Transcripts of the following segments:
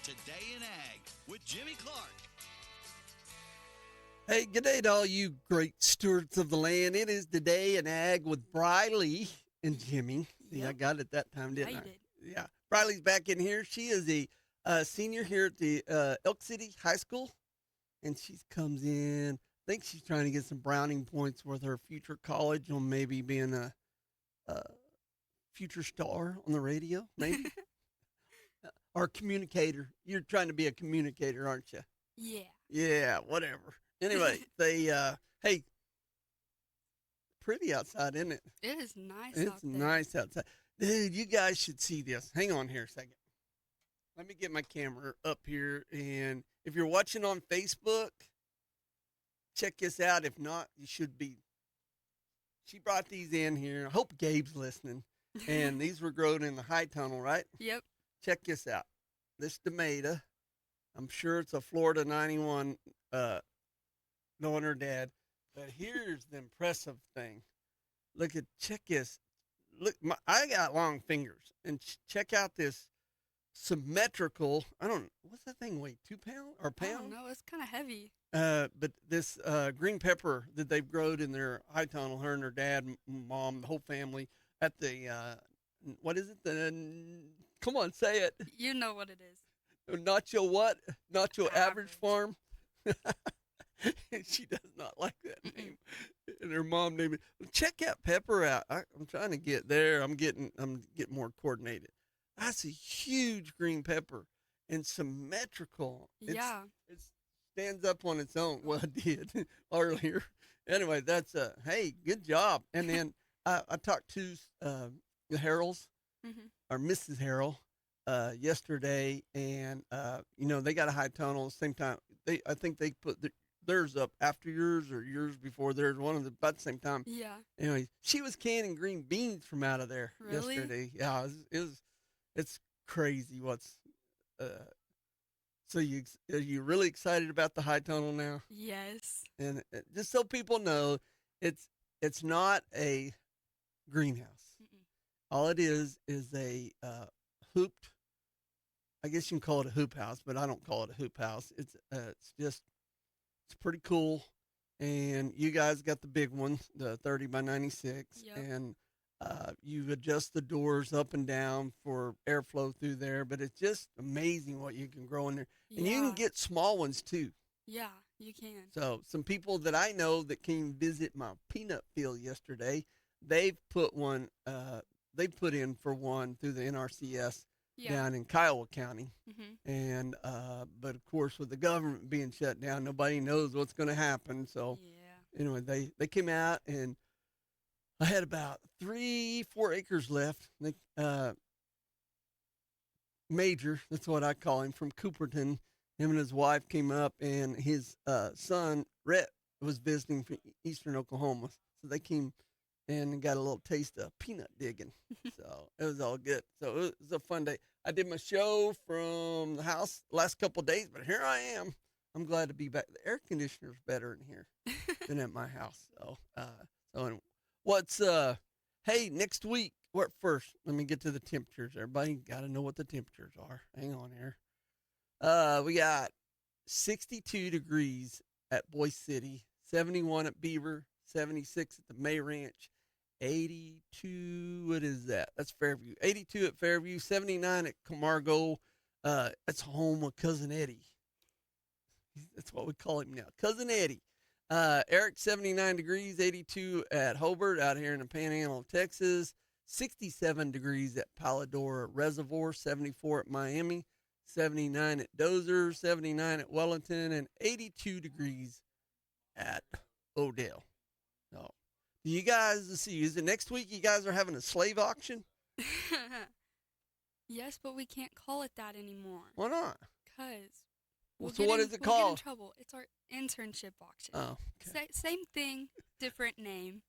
Today in Ag with Jimmy Clark. Hey, good day to all you great stewards of the land. It is Today in Ag with Briley and Jimmy. Yeah, I Yep. got it that time, didn't Yeah, I? you did. Yeah. Briley's back in here. She is a senior here at the Elk City High School, and she comes in. I think she's trying to get some browning points with her future college on maybe being a future star on the radio, maybe, or communicator. You're trying to be a communicator, aren't you? Yeah. Yeah, whatever. Anyway, hey, pretty outside, isn't it? It is nice out It's there. nice outside. Dude, you guys should see this. Hang on here a second. Let me get my camera up here. And if you're watching on Facebook, check this out. If not, you should be. She brought these in here. I hope Gabe's listening. And these were grown in the high tunnel, right? Yep. Check this out. This tomato, I'm sure it's a Florida 91 knowing her dad. But here's the impressive thing. Check this. I got long fingers, and check out this symmetrical. What's that thing weigh? 2 pound or I don't pound? know. It's kind of heavy. But this green pepper that they've grown in their high tunnel, her and her dad, mom, the whole family at the what is it? Come on, say it. You know what it is. Nacho what? Nacho average Average. farm. She does not like that name. And her mom named it. Check that pepper out. I'm trying to get there. I'm getting more coordinated. That's a huge green pepper and symmetrical. Yeah. It stands up on its own. Well, it did earlier. Anyway, that's hey, good job. And then I talked to the Harrells Mhm. or Mrs. Harrell yesterday, and they got a high tunnel at the same time. I think they put theirs up after yours or yours before theirs, one of the about the same time. Yeah. Anyway, she was canning green beans from out of there Really? yesterday. Yeah, it's crazy. Uh, are you really excited about the high tunnel now? Yes. And just so people know, it's not a greenhouse. Mm-mm. All it is a hooped. I guess you can call it a hoop house, but I don't call it a hoop house. It's pretty cool. And you guys got the big one, the 30 by 96, Yep. and you adjust the doors up and down for airflow through there. But it's just amazing what you can grow in there, and you can Yeah. get small ones too. Yeah, you can. So some people that I know that came visit my peanut field yesterday, they've put one. They put in for one through the NRCS Yeah. down in Kiowa County, Mhm. and but of course with the government being shut down, nobody knows what's going to happen. So Yeah. anyway, they came out, and I had about 3-4 acres left. Major, that's what I call him, from Cooperton. Him and his wife came up, and his son Rhett was visiting from Eastern Oklahoma, so they came and got a little taste of peanut digging. So it was all good. So it was a fun day. I did my show from the house the last couple of days, but here I am. I'm glad to be back. The air conditioner's better in here than at my house. So what's hey, next week, what first? Let me get to the temperatures. Everybody got to know what the temperatures are. Hang on here. We got 62 degrees at Boise City, 71 at Beaver, 76 at the May Ranch, 82. What is that? That's Fairview. 82 at Fairview, 79 at Camargo. That's home of Cousin Eddie. That's what we call him now, Cousin Eddie. Eric, 79 degrees, 82 at Hobart out here in the Panhandle of Texas, 67 degrees at Pallador Reservoir, 74 at Miami, 79 at Dozer, 79 at Wellington, and 82 degrees at Odell. So, do you guys, let's see, is it next week you guys are having a slave auction? Yes, but we can't call it that anymore. Why not? Cause So what is it we'll get in called? trouble. It's our internship auction. Oh, okay. Same thing, different name.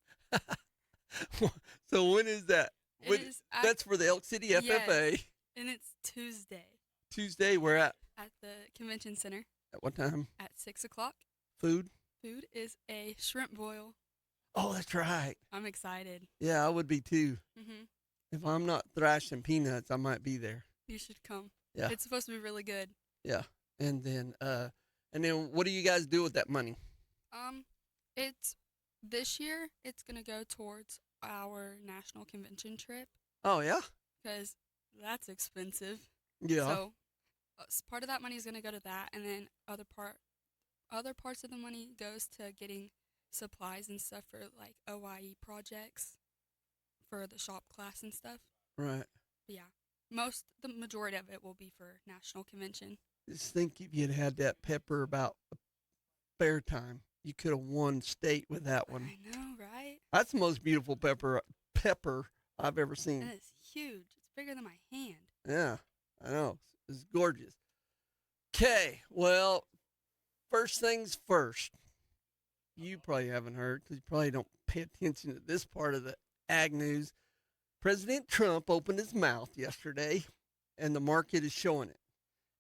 So when is that? It is That's for the Elk City FFA. Yes, and it's Tuesday Tuesday, we're at the convention center what time? at 6:00. Food? Food is a shrimp boil. Oh, that's right. I'm excited. Yeah, I would be too. Mhm. If I'm not thrashing peanuts, I might be there. You should come. Yeah. It's supposed to be really good. Yeah. And then what do you guys do with that money? It's this year. It's gonna go towards our national convention trip Oh yeah. because that's expensive. Yeah. So, part of that money is gonna go to that, and then other parts of the money goes to getting supplies and stuff for like OIE projects for the shop class and stuff. Right. But yeah, the majority of it will be for national convention. Just think if you'd had that pepper about fair time, you could have won state with that one. I know, right? That's the most beautiful pepper I've ever seen. And it's huge. It's bigger than my hand. Yeah, I know. It's gorgeous. Okay, well, first things first. You probably haven't heard because you probably don't pay attention to this part of the ag news. President Trump opened his mouth yesterday, and the market is showing it.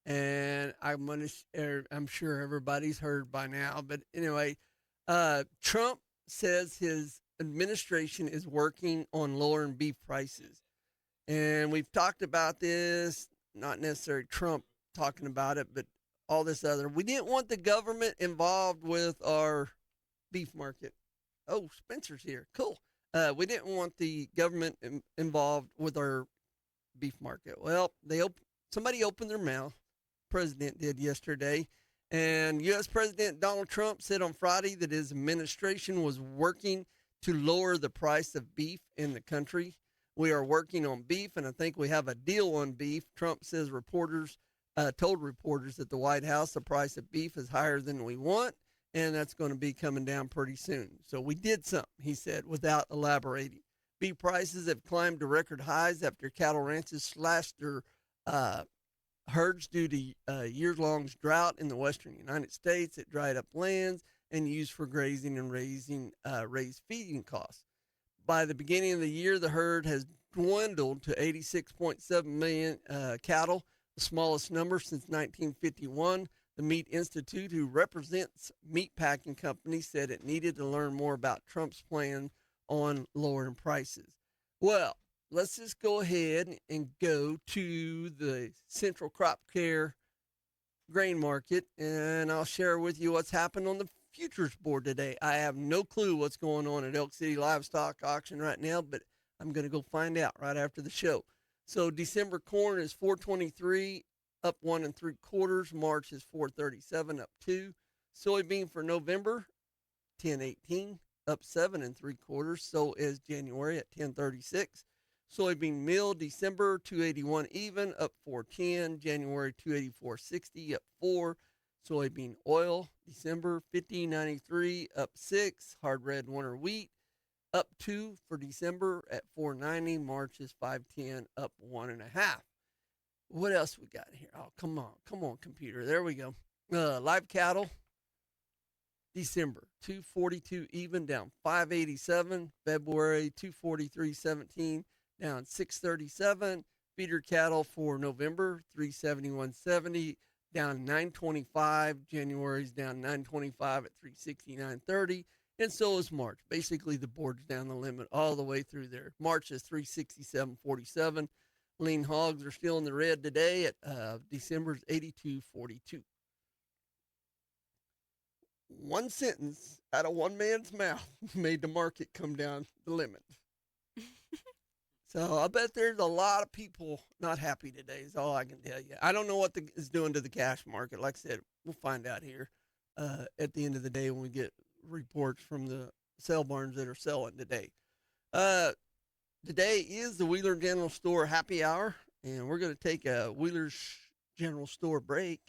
And I'm sure everybody's heard by now. But anyway, Trump says his administration is working on lowering beef prices. And we've talked about this, not necessarily Trump talking about it, but all this other. We didn't want the government involved with our beef market. Oh, Spencer's here. Cool. We didn't want the government involved with our beef market. Well, somebody opened their mouth. President did yesterday. And U.S. President Donald Trump said on Friday that his administration was working to lower the price of beef in the country. We are working on beef, and I think we have a deal on beef. Trump says told reporters at the White House the price of beef is higher than we want, and that's going to be coming down pretty soon. So we did something, he said, without elaborating. Beef prices have climbed to record highs after cattle ranches slashed their herds due to a year-long drought in the western United States. It dried up lands and used for grazing and raised feeding costs. By the beginning of the year, the herd has dwindled to 86.7 million cattle, the smallest number since 1951. The Meat Institute, who represents meatpacking companies, said it needed to learn more about Trump's plan on lowering prices. Well, let's just go ahead and go to the Central Crop Care grain market, and I'll share with you what's happened on the futures board today. I have no clue what's going on at Elk City Livestock Auction right now, but I'm going to go find out right after the show. So December corn is 423, up 1 3/4. March is 437, up 2. Soybean for November, 1018, up 7 3/4. So is January at 1036. Soybean meal, December 281 even, up 410. January 284.60, up 4. Soybean oil, December 50.93, up 6. Hard red winter wheat, up 2 for December at 4.90. March is 5.10, up 1.5. What else we got here? Oh, come on, computer. There we go. Live cattle, December 242 even, down 587. February 243.17, down 637. Feeder cattle for November 371.70, down 925. January's down 925 at 369.30, and so is March. Basically, the board's down the limit all the way through there. March is 367.47. Lean hogs are still in the red today at December's 82.42. One sentence out of one man's mouth made the market come down the limit. So I bet there's a lot of people not happy today is all I can tell you. I don't know what is doing to the cash market. Like I said, we'll find out here at the end of the day when we get reports from the sale barns that are selling today. Today is the Wheeler General Store happy hour, and we're going to take a Wheeler's General Store break.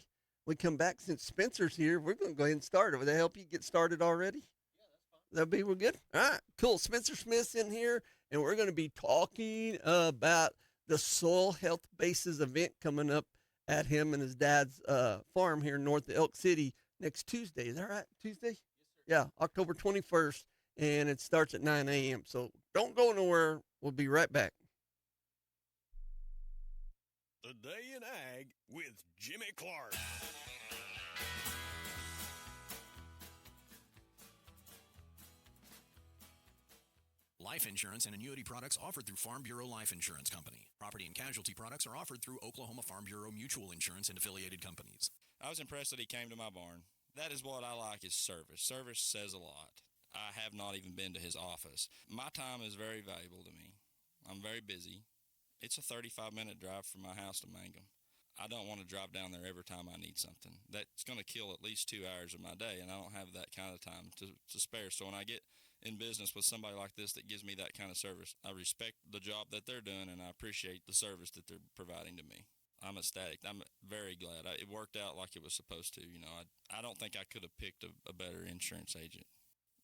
We come back since Spencer's here. We're going to go ahead and start it. Would that help you get started already? Yeah, that's fine. That'll be real good. All right, cool. Spencer Smith's in here, and we're going to be talking about the Soil Health Bases event coming up at him and his dad's farm here north of Elk City next Tuesday. Is that right? Tuesday? Yes, sir. Yeah, October 21st, and it starts at 9 a.m. So don't go nowhere. We'll be right back. The Day in Ag with Jimmy Clark. life insurance and annuity products offered through Farm Bureau Life Insurance Company. Property and casualty products are offered through Oklahoma Farm Bureau Mutual Insurance and affiliated companies. I was impressed that he came to my barn. That is what I like, is service. Service says a lot. I have not even been to his office. My time is very valuable to me. I'm very busy. It's a 35-minute drive from my house to Mangum. I don't want to drive down there every time I need something. That's going to kill at least 2 hours of my day, and I don't have that kind of time to spare. So when I get in business with somebody like this that gives me that kind of service, I respect the job that they're doing, and I appreciate the service that they're providing to me. I'm ecstatic. I'm very glad. It worked out like it was supposed to. You know, I don't think I could have picked a better insurance agent.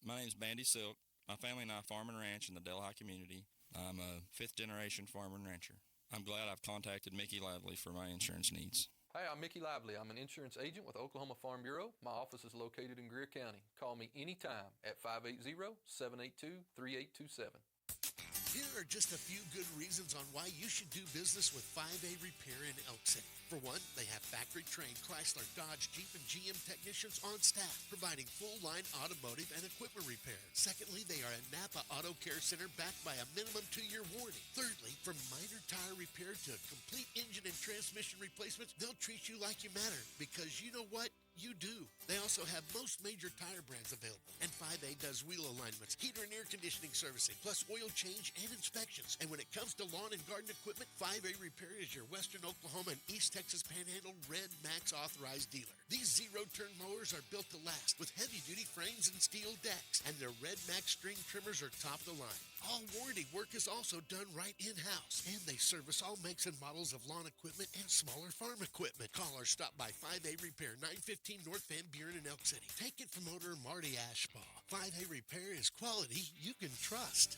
My name's Bandy Silk. My family and I farm and ranch in the Delhi community. I'm a fifth-generation farmer and rancher. I'm glad I've contacted Mickey Lively for my insurance needs. Hi, I'm Mickey Lively. I'm an insurance agent with Oklahoma Farm Bureau. My office is located in Greer County. Call me anytime at 580-782-3827. Here are just a few good reasons on why you should do business with 5A Repair in Elk City. For one, they have factory-trained Chrysler, Dodge, Jeep, and GM technicians on staff, providing full-line automotive and equipment repair. Secondly, they are a Napa Auto Care Center backed by a minimum 2-year warranty. Thirdly, from minor tire repair to complete engine and transmission replacements, they'll treat you like you matter, because you know what? You do. They also have most major tire brands available. And 5A does wheel alignments, heater and air conditioning servicing, plus oil change and inspections. And when it comes to lawn and garden equipment, 5A Repair is your Western Oklahoma and East Texas Panhandle Red Max authorized dealer. These zero-turn mowers are built to last with heavy-duty frames and steel decks. And their Red Max string trimmers are top of the line. All warranty work is also done right in-house. And they service all makes and models of lawn equipment and smaller farm equipment. Call or stop by 5A Repair, 915 North Van Buren in Elk City. Take it from owner Marty Ashbaugh. 5A Repair is quality you can trust.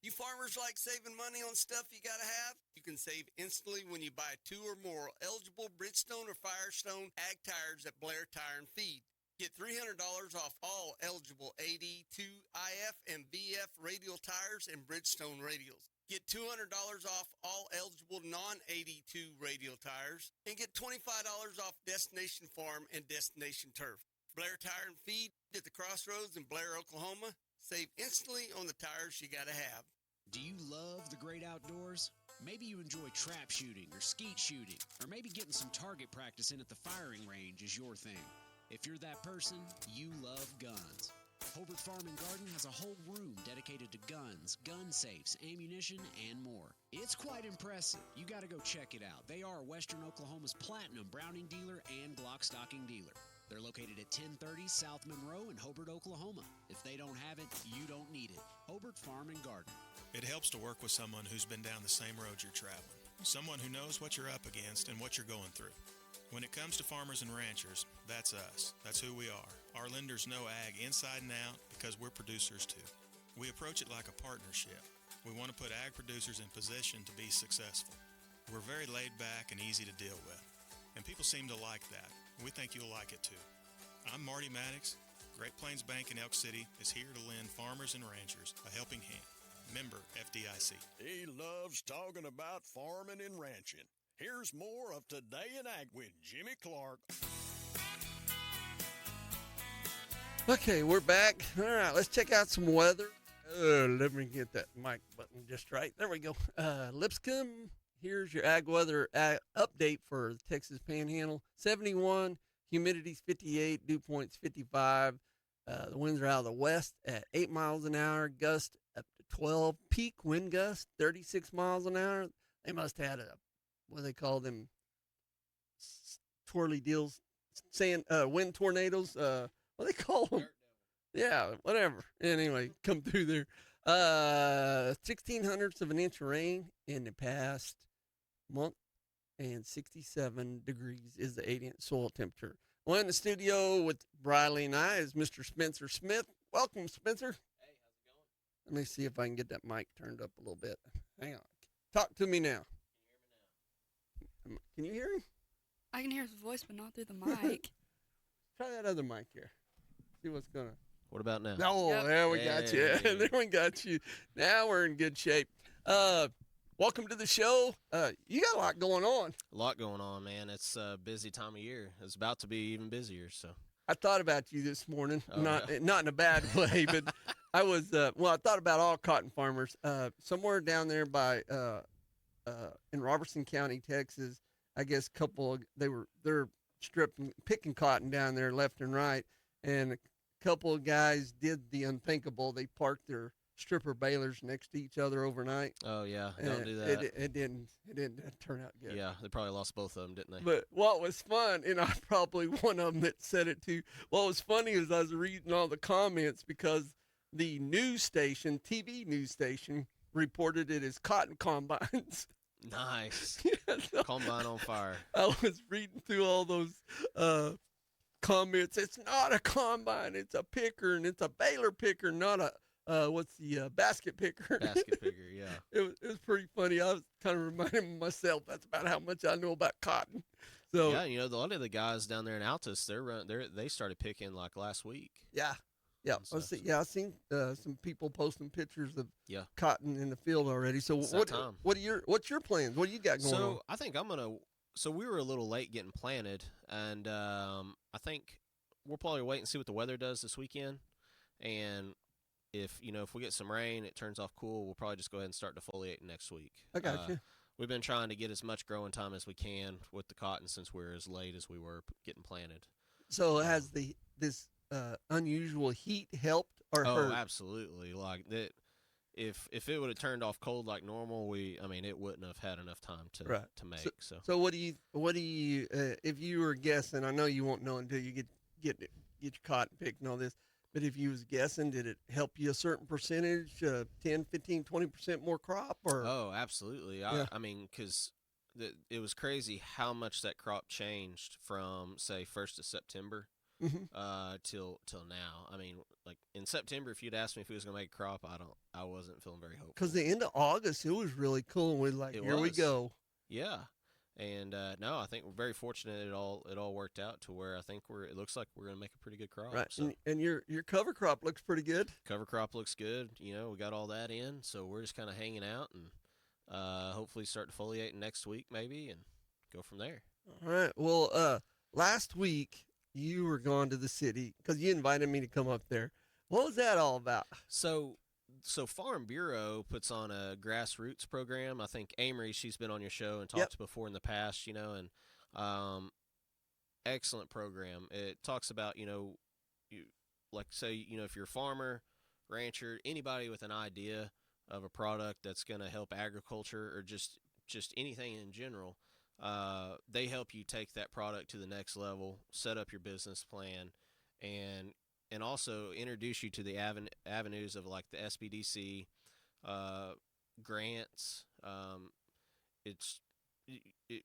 You farmers like saving money on stuff you gotta have? You can save instantly when you buy 2 or more eligible Bridgestone or Firestone ag tires at Blair Tire and Feed. Get $300 off all eligible AD, 2IF, and BF radial tires and Bridgestone radials. Get $200 off all eligible non-AD2 radial tires, and get $25 off Destination Farm and Destination Turf. Blair Tire and Feed at the Crossroads in Blair, Oklahoma. Save instantly on the tires you gotta have. Do you love the great outdoors? Maybe you enjoy trap shooting or skeet shooting, or maybe getting some target practice in at the firing range is your thing. If you're that person, you love guns. Hobart Farm and Garden has a whole room dedicated to guns, gun safes, ammunition, and more. It's quite impressive. You got to go check it out. They are Western Oklahoma's platinum Browning dealer and Glock stocking dealer. They're located at 1030 South Monroe in Hobart, Oklahoma. If they don't have it, you don't need it. Hobart Farm and Garden. It helps to work with someone who's been down the same road you're traveling. Someone who knows what you're up against and what you're going through. When it comes to farmers and ranchers, that's us. That's who we are. Our lenders know ag inside and out because we're producers too. We approach it like a partnership. We want to put ag producers in position to be successful. We're very laid back and easy to deal with. And people seem to like that. We think you'll like it too. I'm Marty Maddox. Great Plains Bank in Elk City is here to lend farmers and ranchers a helping hand. Member FDIC. He loves talking about farming and ranching. Here's more of Today in Ag with Jimmy Clark. Okay, we're back. All right, let's check out some weather. Let me get that mic button just right. There we go. Lipscomb, here's your ag weather update for the Texas Panhandle. 71, humidity's 58, dew point's 55. The winds are out of the west at 8 miles an hour, gust up to 12. Peak wind gust, 36 miles an hour. They must have had what do they call them? Twirly deals, wind tornadoes. What do they call them? Yeah, whatever. Anyway, come through there. 1/1600ths of an inch of rain in the past month, and 67 degrees is the 8-inch soil temperature. Well, in the studio with Briley and I is Mr. Spencer Smith. Welcome, Spencer. Hey, how's it going? Let me see if I can get that mic turned up a little bit. Hang on. Talk to me now. Can you hear him? I can hear his voice, but not through the mic. Try that other mic here. See what's going to. What about now? No, Yep. there we got you. There we got you. Now we're in good shape. Welcome to the show. You got a lot going on. A lot going on, man. It's a busy time of year. It's about to be even busier, so. I thought about you this morning. Oh, not in a bad way, but I was well. I thought about all cotton farmers. Somewhere down there by in Robertson County, Texas. I guess they're picking cotton down there left and right, and a couple of guys did the unthinkable. They parked their stripper balers next to each other overnight. Oh yeah, don't do that. It didn't turn out good. Yeah, they probably lost both of them, didn't they? But what was fun, and I'm probably one of them that said it too. What was funny is I was reading all the comments because the TV news station, reported it as cotton combines. Nice. Yeah, so Combine on fire. I was reading through all those comments. It's not a combine. It's a picker, and it's a baler picker, not a basket picker. Basket picker, yeah. It was pretty funny. I was kind of reminding myself that's about how much I know about cotton. So yeah, a lot of the guys down there in Altus, they started picking like last week. Yeah. I've seen some people posting pictures of Yeah. cotton in the field already. So It's that time. what's your plans? What do you got going on? So I think So we were a little late getting planted, and I think we'll probably wait and see what the weather does this weekend. And if we get some rain, it turns off cool, we'll probably just go ahead and start defoliating next week. I got you. We've been trying to get as much growing time as we can with the cotton since we're as late as we were getting planted. So has this unusual heat helped or hurt? Oh, absolutely. Like that. If it would have turned off cold like normal, it wouldn't have had enough time to make. So what do you if you were guessing? I know you won't know until you get your cotton picked and all this. But if you was guessing, did it help you a certain percentage, 10, 15, 20% more crop? Or Oh, absolutely. Yeah. Because it was crazy how much that crop changed from, say, 1st of September till now. Like in September, if you'd asked me if he was going to make a crop, I wasn't feeling very hopeful. Because the end of August, it was really cool. And we're like, here we go. Yeah. And no, I think we're very fortunate. It all worked out to where I think it looks like we're going to make a pretty good crop. Right. So. And your cover crop looks pretty good. Cover crop looks good. We got all that in, so we're just kind of hanging out and hopefully start defoliating next week maybe and go from there. All right. Well, last week you were gone to the city because you invited me to come up there. What was that all about? So Farm Bureau puts on a grassroots program. I think Amory, she's been on your show and talked before in the past, and excellent program. It talks about, if you're a farmer, rancher, anybody with an idea of a product that's going to help agriculture or just anything in general, they help you take that product to the next level, set up your business plan, and also introduce you to the avenues of like the SBDC grants. It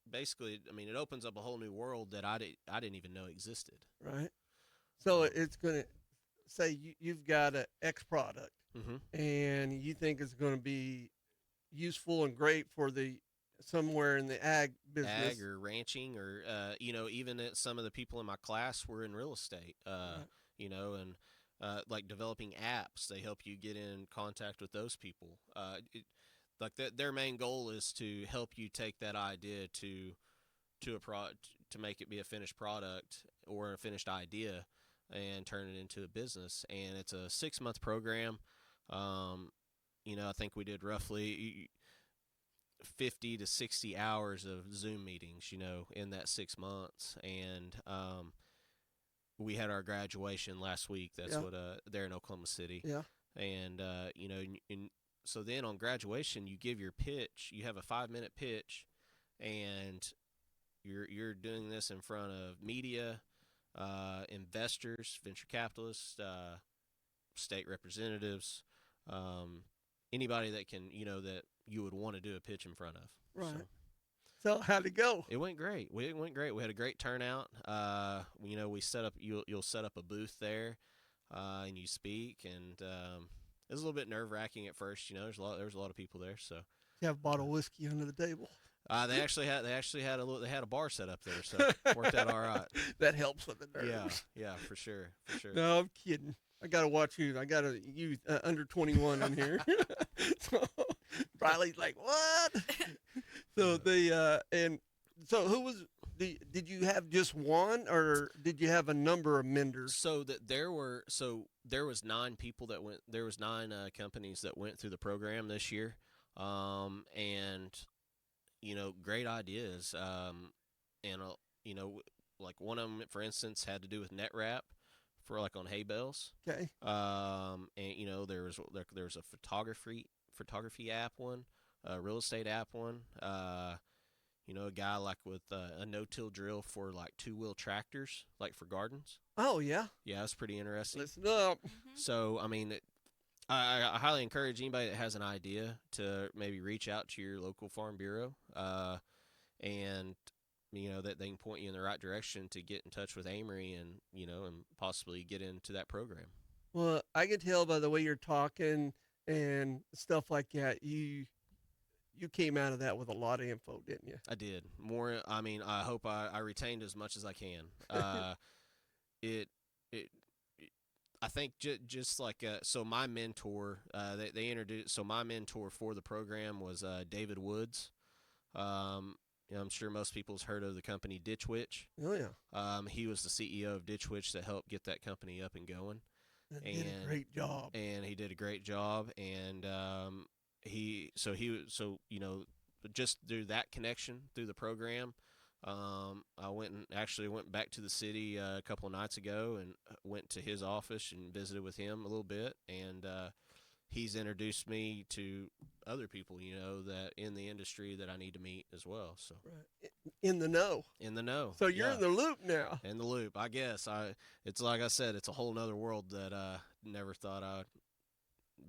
basically, it opens up a whole new world that I didn't even know existed. Right. So it's going to say you've got an X product, and you think it's going to be useful and great for somewhere in the ag business. Ag or ranching or, even some of the people in my class were in real estate, and like developing apps. They help you get in contact with those people. Their main goal is to help you take that idea to make it be a finished product or a finished idea and turn it into a business. And it's a 6-month program. I think we did roughly 50 to 60 hours of Zoom meetings, in that 6 months. And we had our graduation last week. That's what there in Oklahoma City. Yeah. And so then on graduation, you give your pitch. You have a 5-minute pitch, and you're doing this in front of media, investors, venture capitalists, state representatives, anybody that can, that you would want to do a pitch in front of. Right. So how'd it go? It went great. It went great. We had a great turnout. We set up. You'll set up a booth there, and you speak. And it was a little bit nerve-wracking at first. There was a lot of people there. So you have a bottle of whiskey under the table. They actually had a bar set up there, so it worked out all right. That helps with the nerves. Yeah, for sure. No, I'm kidding. I gotta watch you. I got a youth under 21 in here. So Riley's like, what? So they and so who was? did you have just one, or did you have a number of vendors? So that there was 9 people that went. There was 9 companies that went through the program this year, and great ideas. And like one of them, for instance, had to do with net wrap for like on hay bales. Okay. And there was a photography app one, a real estate app one. A guy like with a no-till drill for like 2-wheel tractors, like for gardens. Oh yeah. Yeah, that's pretty interesting. Listen up. So I mean, I highly encourage anybody that has an idea to maybe reach out to your local farm bureau, and that they can point you in the right direction to get in touch with Amory and and possibly get into that program. Well, I can tell by the way you're talking and stuff like that, you came out of that with a lot of info, didn't you? I did. More. I mean, I hope I retained as much as I can. I think just like so my mentor, they introduced. So my mentor for the program was David Woods. I'm sure most people's heard of the company Ditch Witch. Oh yeah. He was the CEO of Ditch Witch that helped get that company up and going. And did a great job. And he did a great job. And just through that connection through the program, I went back to the city a couple of nights ago and went to his office and visited with him a little bit. And he's introduced me to other people, that in the industry that I need to meet as well. So right. In the know. In the know. So you're in the loop now. In the loop, I guess. It's like I said, it's a whole nother world that I never thought I'd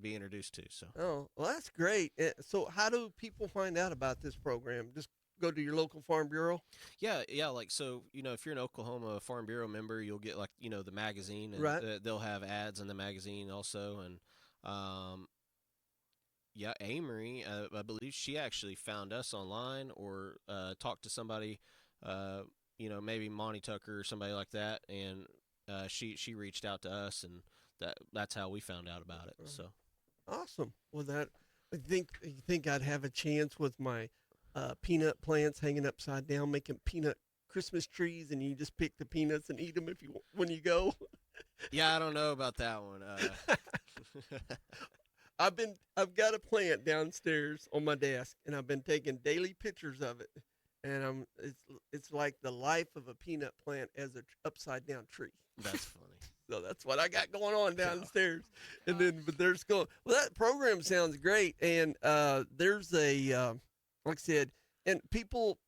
be introduced to. So. Oh, well, that's great. So how do people find out about this program? Just go to your local farm bureau? Yeah. Like, so, if you're an Oklahoma Farm Bureau member, you'll get like, the magazine, and right. They'll have ads in the magazine also. And, Amory, I believe she actually found us online or talked to somebody, maybe Monty Tucker or somebody like that, and she reached out to us, and that's how we found out about it. So awesome. Well, you think I'd have a chance with my peanut plants hanging upside down, making peanut Christmas trees, and you just pick the peanuts and eat them when you go? Yeah, I don't know about that one. I've got a plant downstairs on my desk, and I've been taking daily pictures of it, and it's like the life of a peanut plant as an upside down tree. That's funny. So that's what I got going on downstairs. And then, but that program sounds great. And there's like I said, and people,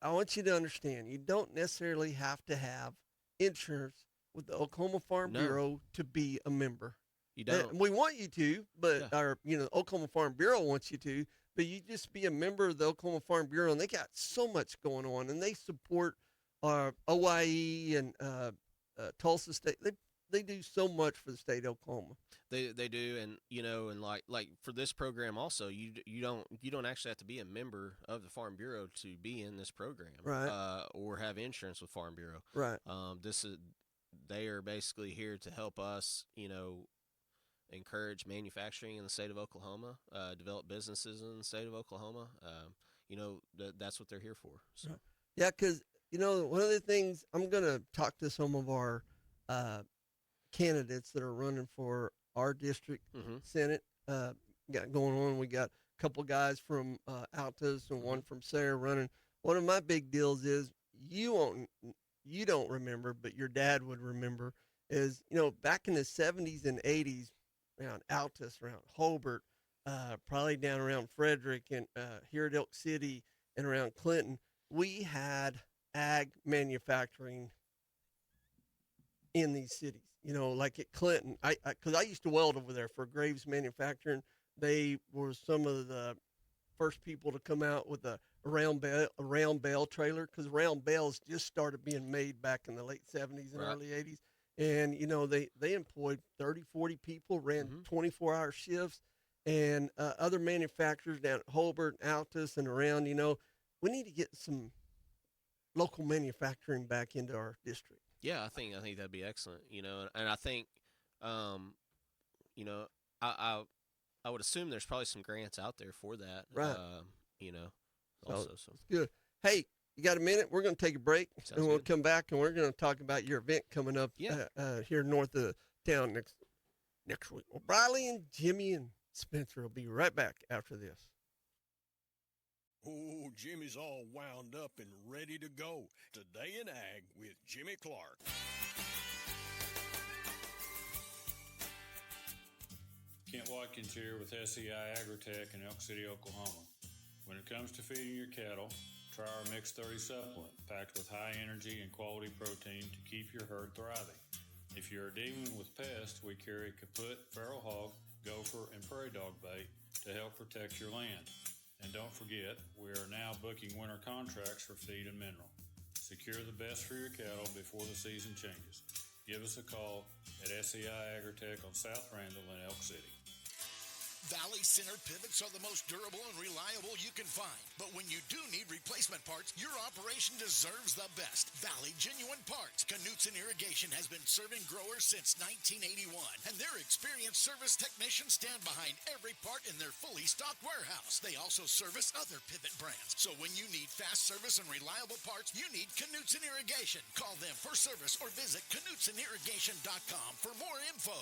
I want you to understand, you don't necessarily have to have insurance with the Oklahoma Farm Bureau to be a member. You don't. And we want you to, but our Oklahoma Farm Bureau wants you to, but you just be a member of the Oklahoma Farm Bureau, and they got so much going on, and they support OIE and Tulsa State. They do so much for the state of Oklahoma. They do, and and like for this program also, you don't actually have to be a member of the Farm Bureau to be in this program, right? Or have insurance with Farm Bureau, right? They are basically here to help us, encourage manufacturing in the state of Oklahoma, develop businesses in the state of Oklahoma. That's what they're here for. So. Right. Yeah, because one of the things, I'm going to talk to some of our candidates that are running for our district Senate. Got going on. We got a couple guys from Altus and one from Sarah running. One of my big deals is you don't remember, but your dad would remember. Is back in the 70s and 80s, around Altus, around Hobart, probably down around Frederick and here at Elk City and around Clinton, we had ag manufacturing in these cities. Like at Clinton, because I used to weld over there for Graves Manufacturing. They were some of the first people to come out with a round bale trailer, because round bales just started being made back in the late 70s and early 80s. And, they employed 30, 40 people, ran 24-hour shifts, and other manufacturers down at Hobart, Altus, and around, we need to get some local manufacturing back into our district. Yeah, I think that'd be excellent, and I think, I would assume there's probably some grants out there for that, right? Also, so it's good. Hey, You got a minute? We're going to take a break, Sounds and we'll good. come back, and we're going to talk about your event coming up here north of town next week. Well, Briley and Jimmy and Spencer will be right back after this. Oh, Jimmy's all wound up and ready to go. Today in Ag with Jimmy Clark. Kent Watkins here with SEI Agritech in Elk City, Oklahoma. When it comes to feeding your cattle, try our Mix 30 supplement, packed with high energy and quality protein to keep your herd thriving. If you are dealing with pests, we carry kaput, feral hog, gopher, and prairie dog bait to help protect your land. And don't forget, we are now booking winter contracts for feed and mineral. Secure the best for your cattle before the season changes. Give us a call at SEI Agritech on South Randall in Elk City. Valley Center pivots are the most durable and reliable you can find. But when you do need replacement parts, your operation deserves the best. Valley Genuine Parts. Knutson Irrigation has been serving growers since 1981, and their experienced service technicians stand behind every part in their fully stocked warehouse. They also service other Pivot brands. So when you need fast service and reliable parts, you need Knutson Irrigation. Call them for service or visit KnutsonIrrigation.com for more info.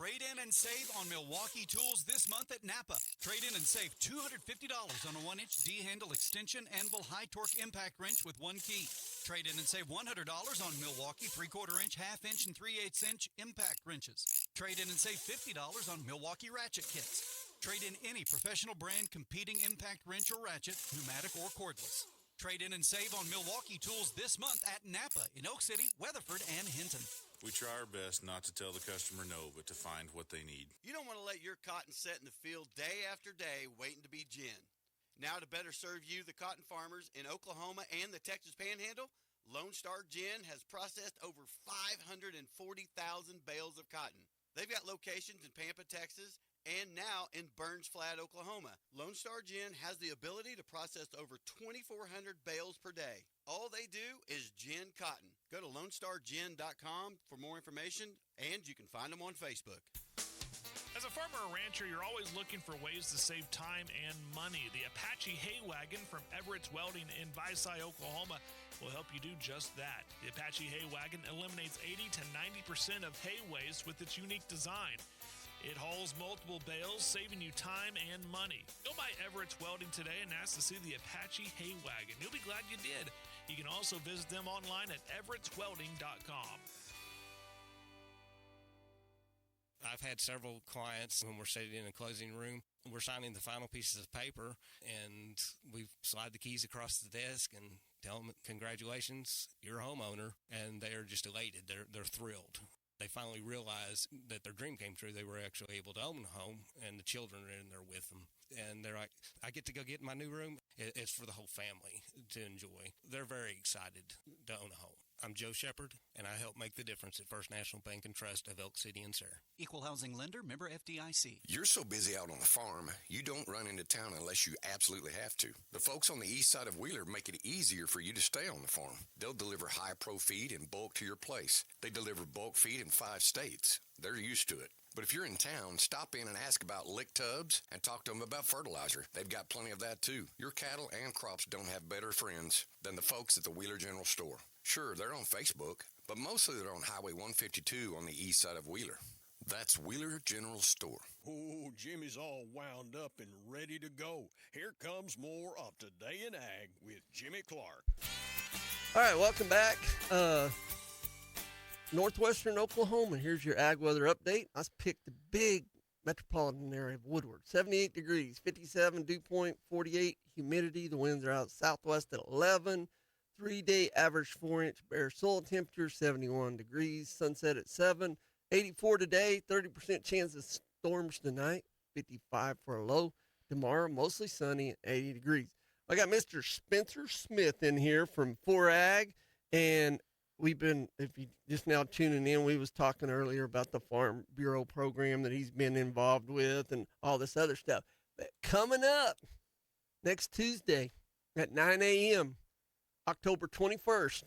Trade in and save on Milwaukee tools this month at Napa. Trade in and save $250 on a 1-inch D-handle extension anvil high torque impact wrench with one key. Trade in and save $100 on Milwaukee 3/4 inch, 1/2 inch, and 3/8 inch impact wrenches. Trade in and save $50 on Milwaukee ratchet kits. Trade in any professional brand competing impact wrench or ratchet, pneumatic or cordless. Trade in and save on Milwaukee tools this month at Napa in Oak City, Weatherford, and Hinton. We try our best not to tell the customer no, but to find what they need. You don't want to let your cotton set in the field day after day waiting to be gin. Now to better serve you, the cotton farmers in Oklahoma and the Texas Panhandle, Lone Star Gin has processed over 540,000 bales of cotton. They've got locations in Pampa, Texas, and now in Burns Flat, Oklahoma. Lone Star Gin has the ability to process over 2,400 bales per day. All they do is gin cotton. Go to LoneStarGin.com for more information, and you can find them on Facebook. As a farmer or rancher, you're always looking for ways to save time and money. The Apache Hay Wagon from Everett's Welding in Visay, Oklahoma will help you do just that. The Apache Hay Wagon eliminates 80 to 90% of hay waste with its unique design. It hauls multiple bales, saving you time and money. Go by Everett's Welding today and ask to see the Apache Hay Wagon. You'll be glad you did. You can also visit them online at everettswelding.com. I've had several clients when we're sitting in a closing room, we're signing the final pieces of paper, and we slide the keys across the desk and tell them, congratulations, you're a homeowner, and they're just elated. They're thrilled. They finally realized that their dream came true. They were actually able to own a home, and the children are in there with them. And they're like, I get to go get in my new room. It's for the whole family to enjoy. They're very excited to own a home. I'm Joe Shepard, and I help make the difference at First National Bank and Trust of Elk City and Sayre. Equal housing lender, member FDIC. You're so busy out on the farm, you don't run into town unless you absolutely have to. The folks on the east side of Wheeler make it easier for you to stay on the farm. They'll deliver high-pro feed in bulk to your place. They deliver bulk feed in 5 states. They're used to it. But if you're in town, stop in and ask about lick tubs and talk to them about fertilizer. They've got plenty of that too. Your cattle and crops don't have better friends than the folks at the Wheeler General Store. Sure, they're on Facebook, but mostly they're on Highway 152 on the east side of Wheeler. That's Wheeler General Store. Oh, Jimmy's all wound up and ready to go. Here comes more of Today in Ag with Jimmy Clark. All right, welcome back. Northwestern Oklahoma. Here's your ag weather update. I picked the big metropolitan area of Woodward. 78 degrees, 57 dew point, 48 humidity. The winds are out southwest at 11. 3-day average 4-inch bare soil temperature, 71 degrees. Sunset at 7. 84 today, 30% chance of storms tonight, 55 for a low. Tomorrow, mostly sunny at 80 degrees. I got Mr. Spencer Smith in here from 4Ag, and we've been, if you just now tuning in, we was talking earlier about the Farm Bureau program that he's been involved with and all this other stuff. But coming up next Tuesday at 9 a.m., October 21st,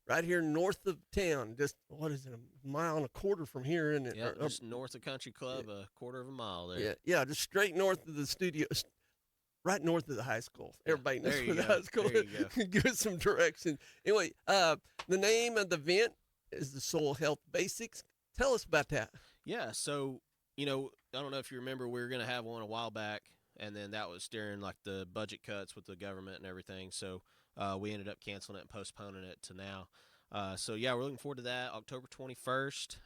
right here north of town, just, what is it, a mile and a quarter from here, isn't it? Yeah, just north of Country Club, a quarter of a mile there. Yeah, just straight north of the studio. right north of the high school. Everybody knows there you where the go. high school There is. you go. Give us some direction. Anyway, the name of the event is the Soil Health Basics. Tell us about that. Yeah, so, I don't know if you remember, we were going to have one a while back, and then that was during, like, the budget cuts with the government and everything, so we ended up canceling it and postponing it to now. So, yeah, we're looking forward to that, October 21st,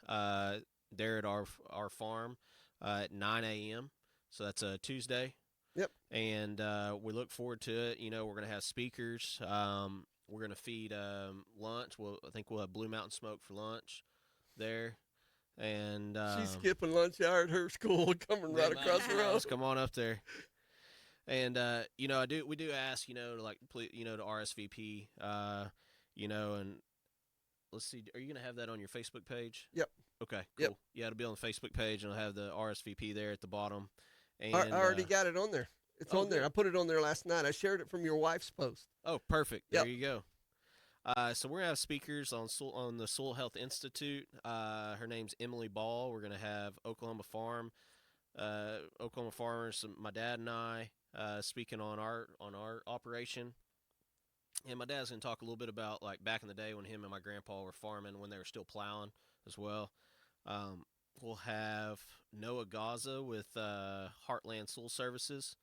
there at our farm at 9 a.m., so that's a Tuesday. Yep. And we look forward to it. We're going to have speakers. We're going to feed lunch. I think we'll have Blue Mountain Smoke for lunch there. And she's skipping lunch hour at her school, coming right across the road. Come on up there. And we do ask, to RSVP, and let's see, are you going to have that on your Facebook page? Yep. Okay, cool. Yep. Yeah, it'll be on the Facebook page, and I'll have the RSVP there at the bottom. And I already got it on there. It's on there. Good. I put it on there last night. I shared it from your wife's post. Oh, perfect. Yep. There you go. So we're going to have speakers on the Soil Health Institute. Her name's Emily Ball. We're going to have Oklahoma farmers, my dad and I, speaking on our operation. And my dad's going to talk a little bit about, like, back in the day when him and my grandpa were farming, when they were still plowing as well. We'll have Noah Gaza with Heartland Soil Services.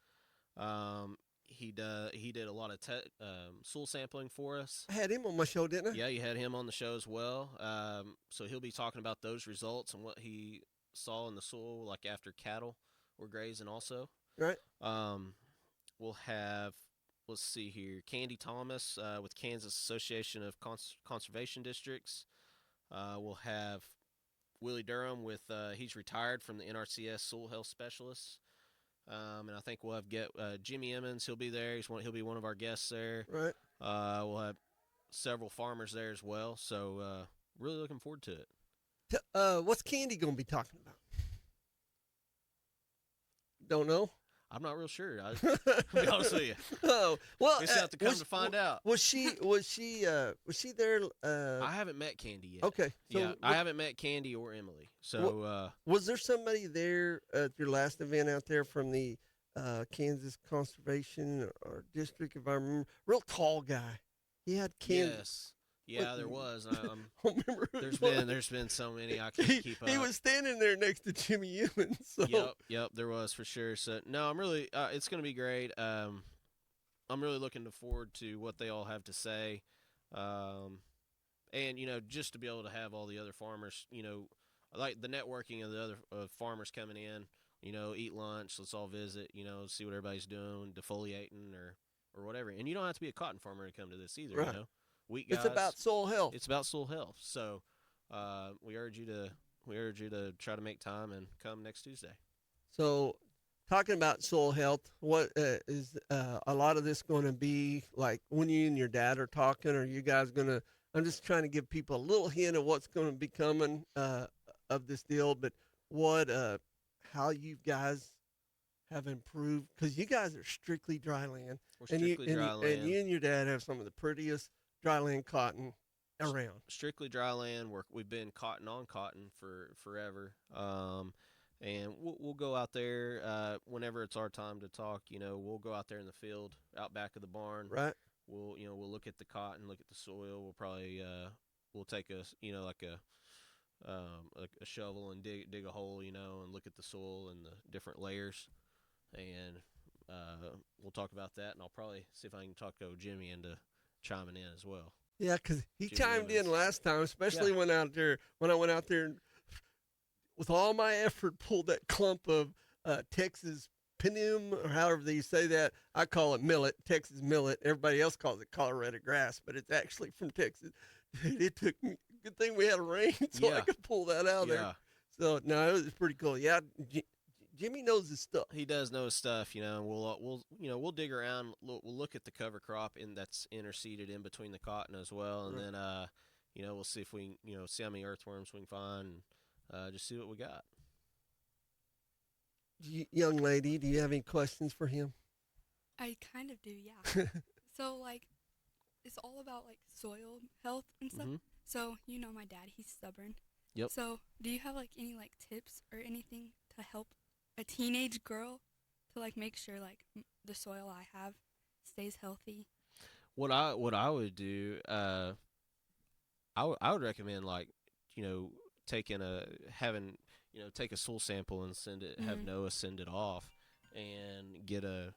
He did a lot of soil sampling for us. I had him on my show, didn't I? Yeah, you had him on the show as well. So he'll be talking about those results and what he saw in the soil, like after cattle were grazing also. Right. We'll have, let's see here, Candy Thomas with Kansas Association of Conservation Districts. We'll have Willie Durham with, he's retired from the NRCS Soil Health Specialist. And I think we'll have Jimmy Emmons. He'll be there. He'll be one of our guests there. Right. We'll have several farmers there as well. So really looking forward to it. What's Candy going to be talking about? Don't know. I'm not real sure. I'll be honest with you. Oh, well, we just have to come to find out. Was she there? I haven't met Candy yet. Okay. So yeah, I haven't met Candy or Emily. So was there somebody there at your last event out there from the Kansas Conservation or District, if I remember? Real tall guy. He had Kansas. Yes. Yeah, there was. I don't remember. There's been so many I can't keep up. He was standing there next to Jimmy Emmons. So. Yep, there was for sure. So no, I'm really. It's going to be great. I'm really looking forward to what they all have to say, and just to be able to have all the other farmers. Like the networking of the other farmers coming in. Eat lunch. Let's all visit. See what everybody's doing, defoliating or whatever. And you don't have to be a cotton farmer to come to this either. Right. Wheat guys, it's about soil health. It's about soil health. So we urge you to try to make time and come next Tuesday. So talking about soil health, what is a lot of this going to be like when you and your dad are talking? Are you guys going to – I'm just trying to give people a little hint of what's going to be coming of this deal, but how you guys have improved, because you guys are strictly dry land. We're strictly dry land. And you and your dad have some of the prettiest dryland cotton around. Strictly dry land. We've been cotton on cotton for forever. And we'll go out there whenever it's our time to talk. We'll go out there in the field, out back of the barn. Right. We'll look at the cotton, look at the soil. We'll probably we'll take a shovel and dig a hole, and look at the soil and the different layers, and we'll talk about that. And I'll probably see if I can talk Jimmy into chiming in as well. Yeah, because he Jimmy chimed Evans. in last time, especially when I went out there and with all my effort pulled that clump of Texas pinum, or however they say that. I call it millet, Texas millet. Everybody else calls it Colorado grass, but it's actually from Texas. It took me, good thing we had a rain so I could pull that out there. So no, it was pretty cool. Yeah, Jimmy knows his stuff. He does know his stuff, and we'll dig around. We'll look at the cover crop that's interseeded in between the cotton as well, and then we'll see if we see how many earthworms we can find, and just see what we got. Young lady, do you have any questions for him? I kind of do, yeah. So it's all about soil health and stuff. Mm-hmm. So my dad, he's stubborn. Yep. So do you have any tips or anything to help a teenage girl to like make sure like the soil I have stays healthy. What I would do, I would recommend, like, taking take a soil sample and send it, have Noah send it off, and get an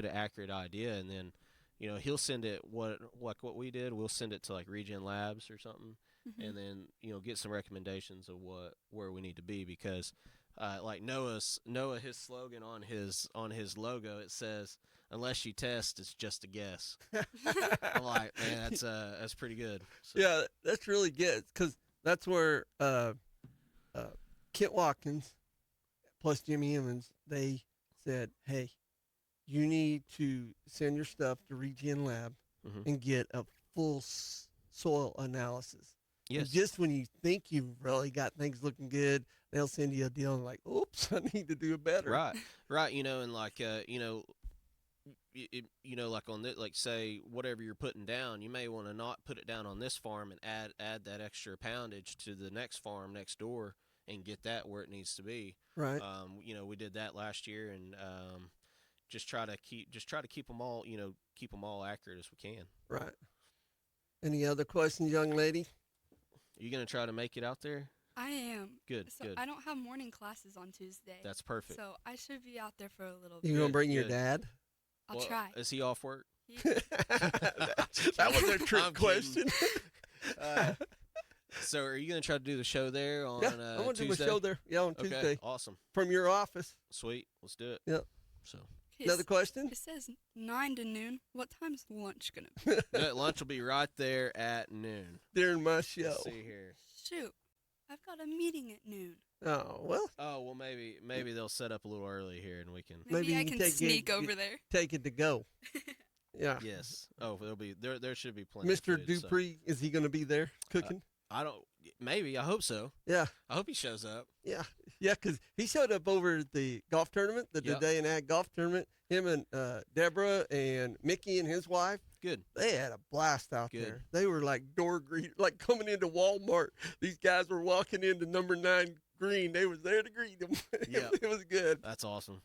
accurate idea, and then he'll send it what we did. We'll send it to like Regen Labs or something, and then get some recommendations of where we need to be, because like Noah, his slogan on his logo, it says, "Unless you test, it's just a guess." I'm like, man, that's pretty good. So. Yeah, that's really good, because that's where Kent Watkins plus Jimmy Emmons, they said, hey, you need to send your stuff to Regen Lab and get a full soil analysis. Yes. And just when you think you've really got things looking good, they'll send you a deal and like, oops, I need to do it better. Right. And like, like on this, like say whatever you're putting down, you may want to not put it down on this farm and add that extra poundage to the next farm next door and get that where it needs to be. Right. We did that last year, and just try to keep them all, keep them all accurate as we can. Right. Any other questions, young lady? Are you gonna try to make it out there? I am. Good. So I don't have morning classes on Tuesday. That's perfect. So I should be out there for a little bit. You gonna bring your dad? I'll try. Is he off work? That was a trick question. So are you going to try to do the show there on I'm going to do Tuesday? a show there. Yeah, on Tuesday. Okay, awesome. From your office. Sweet. Let's do it. Yep. So. Another question? It says 9 to noon. What time's lunch going to be? Lunch will be right there at noon. During my show. Let's see here. Shoot. I've got a meeting at noon. Oh, well. Oh, well, maybe they'll set up a little early here, and we can. Maybe I can sneak over there. Take it to go. Yeah. Yes. Oh, there should be plenty. Mr. Of food, Dupree, is he going to be there cooking? I don't. Maybe. I hope so. Yeah. I hope he shows up. Yeah. Yeah, because he showed up over at the golf tournament, the Today and Ag golf tournament. Him and Deborah and Mickey and his wife. Good. They had a blast out there. They were like door greet, like coming into Walmart. These guys were walking into number 9 green. They was there to greet them. Yeah. It was good. That's awesome.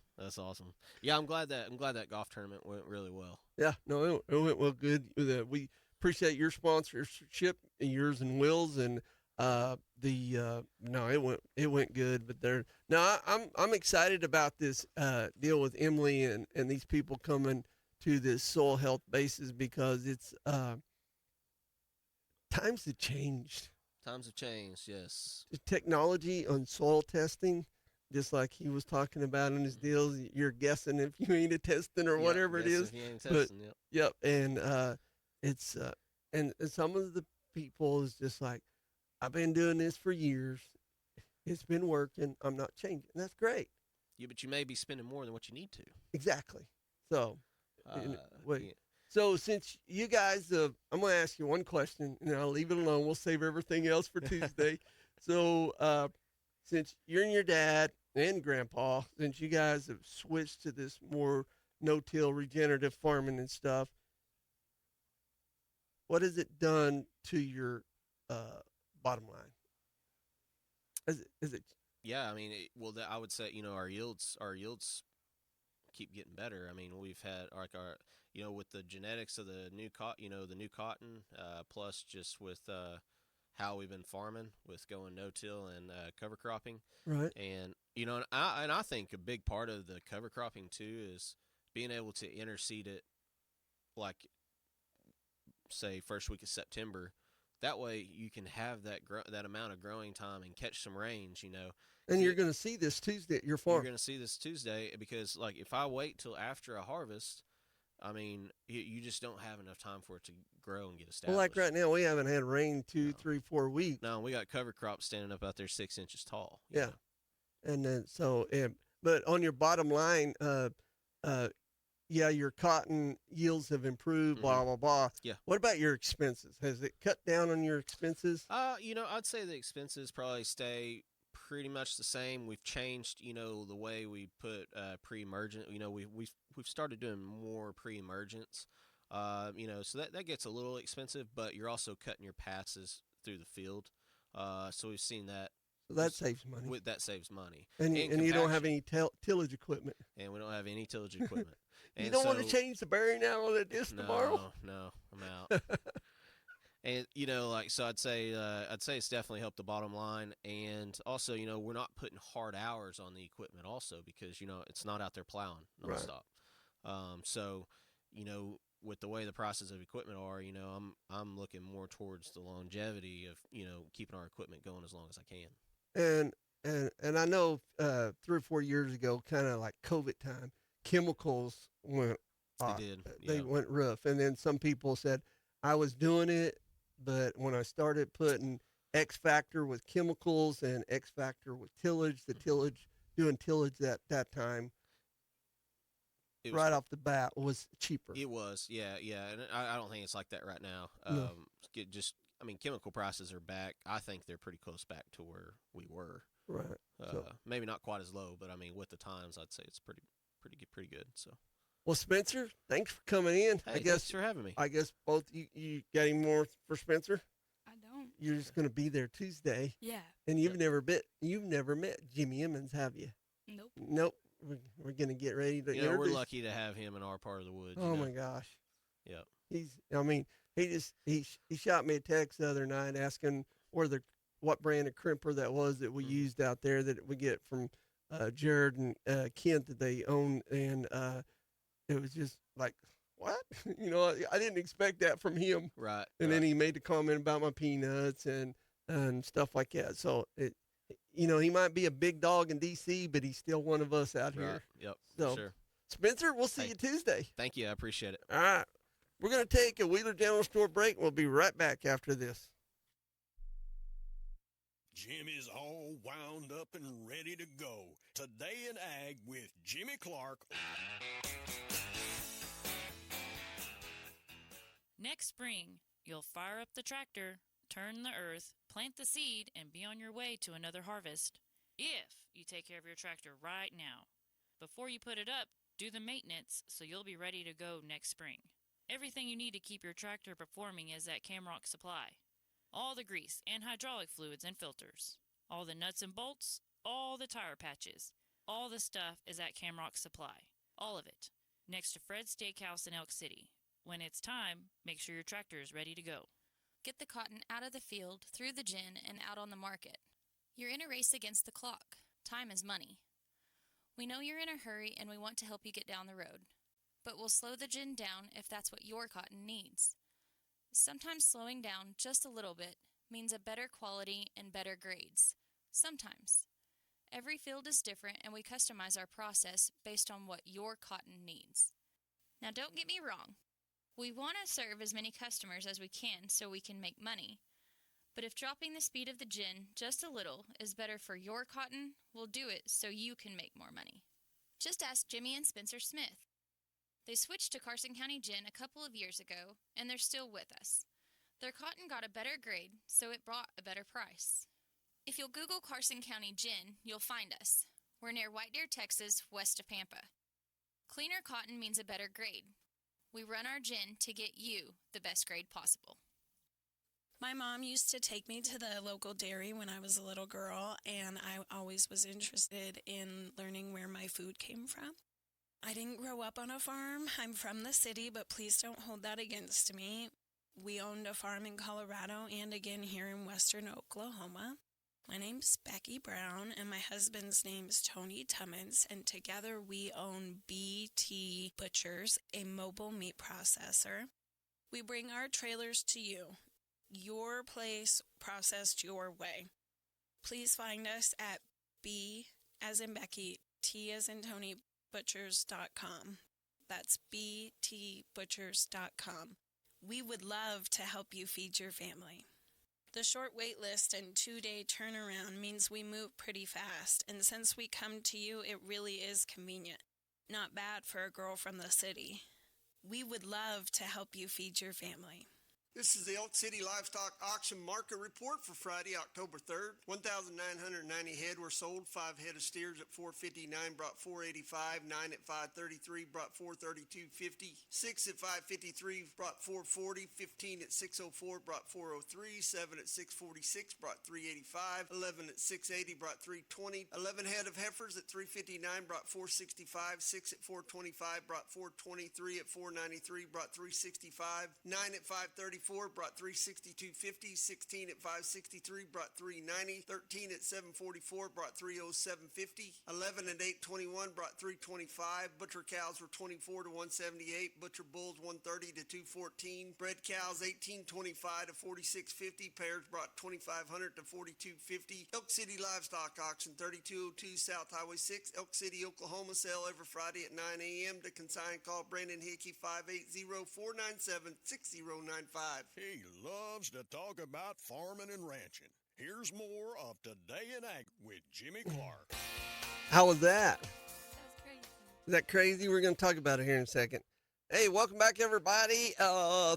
Yeah, I'm glad that golf tournament went really well. Yeah, no, it went well good. We appreciate your sponsorship, yours and Will's, and it went good. But I'm excited about this deal with Emily and these people coming to this soil health basis, because it's times have changed. Times have changed, yes. The technology on soil testing, just like he was talking about in his deals, you're guessing if you ain't a testing or whatever it is. If you ain't testing, yep. And it's and some of the people is just like, I've been doing this for years. It's been working. I'm not changing. And that's great. Yeah, but you may be spending more than what you need to. Exactly. So, So since you guys, I'm going to ask you one question, and I'll leave it alone. We'll save everything else for Tuesday. So since you're and your dad and grandpa, since you guys have switched to this more no-till regenerative farming and stuff, what has it done to your bottom line? Is it? Yeah, I mean, I would say, our yields keep getting better. I mean, we've had with the genetics of the new cotton, plus just with how we've been farming with going no-till and cover cropping. Right. And I think a big part of the cover cropping too is being able to interseed it, like say first week of September. That way you can have that amount of growing time and catch some range, And you're going to see this Tuesday at your farm. You're going to see this Tuesday, because like if I wait till after a harvest, I mean, you just don't have enough time for it to grow and get established. Well, like right now, we haven't had rain 2, 3, 4 weeks. No, we got cover crops standing up out there 6 inches tall. Yeah. And then but on your bottom line, your cotton yields have improved, blah, blah, blah. Yeah. What about your expenses? Has it cut down on your expenses? I'd say the expenses probably stay pretty much the same. We've changed, the way we put pre-emergent. We've started doing more pre-emergence. So that gets a little expensive, but you're also cutting your passes through the field. So we've seen that So that saves money. That saves money. And you don't have any tillage equipment. And we don't have any tillage equipment. You don't want to change the bearing out on the disc tomorrow? No, I'm out. And so I'd say it's definitely helped the bottom line, and also we're not putting hard hours on the equipment also because it's not out there plowing nonstop. Right. So with the way the prices of equipment are, I'm looking more towards the longevity of keeping our equipment going as long as I can. And I know 3 or 4 years ago, kind of like COVID time, chemicals went. They went rough, and then some people said I was doing it. But when I started putting X factor with chemicals and X factor with tillage, doing tillage that time, right off the bat was cheaper. It was, yeah. And I don't think it's like that right now. No. Chemical prices are back. I think they're pretty close back to where we were. Right. Maybe not quite as low, but with the times, I'd say it's pretty good. So. Well, Spencer, thanks for coming in. Hey, thanks for having me. I guess both you got any more for Spencer? I don't. You're just going to be there Tuesday. Yeah. And you've never met Jimmy Emmons, have you? Nope. We're going to get ready to introduce. We're lucky to have him in our part of the woods. Oh my gosh. Yeah. He shot me a text the other night asking what brand of crimper that was that we used out there that we get from Jared and Kent that they own, and it was just like, what? I didn't expect that from him. Right. And then he made the comment about my peanuts and stuff like that. So he might be a big dog in DC, but he's still one of us out here. Yep. So, sure. Spencer, we'll see you Tuesday. Thank you. I appreciate it. All right. We're going to take a Wheeler General Store break. We'll be right back after this. Jim is all wound up and ready to go. Today in Ag with Jimmy Clark. Next spring, you'll fire up the tractor, turn the earth, plant the seed, and be on your way to another harvest. If you take care of your tractor right now. Before you put it up, do the maintenance so you'll be ready to go next spring. Everything you need to keep your tractor performing is at Camrock Supply. All the grease and hydraulic fluids and filters. All the nuts and bolts, all the tire patches. All the stuff is at Camrock Supply. All of it. Next to Fred's Steakhouse in Elk City. When it's time, make sure your tractor is ready to go. Get the cotton out of the field, through the gin, and out on the market. You're in a race against the clock. Time is money. We know you're in a hurry and we want to help you get down the road. But we'll slow the gin down if that's what your cotton needs. Sometimes slowing down just a little bit means a better quality and better grades. Sometimes. Every field is different and we customize our process based on what your cotton needs. Now don't get me wrong. We want to serve as many customers as we can so we can make money. But if dropping the speed of the gin just a little is better for your cotton, we'll do it so you can make more money. Just ask Jimmy and Spencer Smith. They switched to Carson County Gin a couple of years ago, and they're still with us. Their cotton got a better grade, so it brought a better price. If you'll Google Carson County Gin, you'll find us. We're near White Deer, Texas, west of Pampa. Cleaner cotton means a better grade. We run our gin to get you the best grade possible. My mom used to take me to the local dairy when I was a little girl, and I always was interested in learning where my food came from. I didn't grow up on a farm. I'm from the city, but please don't hold that against me. We owned a farm in Colorado and again here in western Oklahoma. My name's Becky Brown, and my husband's name's Tony Tummins, and together we own BT Butchers, a mobile meat processor. We bring our trailers to you, your place processed your way. Please find us at B as in Becky, T as in Tony, butchers.com. That's btbutchers.com. We would love to help you feed your family. The short wait list and 2-day turnaround means we move pretty fast, and since we come to you, it really is convenient. Not bad for a girl from the city. We would love to help you feed your family. This is the Elk City Livestock Auction Market Report for Friday, October 3rd. 1,990 head were sold. 5 head of steers at $459 brought $485. 9 at $533 brought $432.50. 6 at $553 brought $440. 15 at $604 brought $403. 7 at $646 brought $385. 11 at $680 brought $320. 11 head of heifers at $359 brought $465. 6 at $425 brought $420. 3 at $493 brought $365. 9 at $534 brought $362.50. 16 at $563 brought $390. 13 at $744 brought $307.50. 11 at $821 brought $325. Butcher cows were 24 to $178. Butcher bulls 130 to $214. Bred cows 1825 to $46.50. Pairs brought $2,500 to $42.50. Elk City Livestock Auction, 3202 South Highway 6, Elk City, Oklahoma. Sale every Friday at 9 a.m. To consign, call Brandon Hickey 580-497-6095. He loves to talk about farming and ranching. Here's more of Today in Ag with Jimmy Clark. How was that? That was crazy. Is that crazy? We're going to talk about it here in a second. Hey, welcome back, everybody.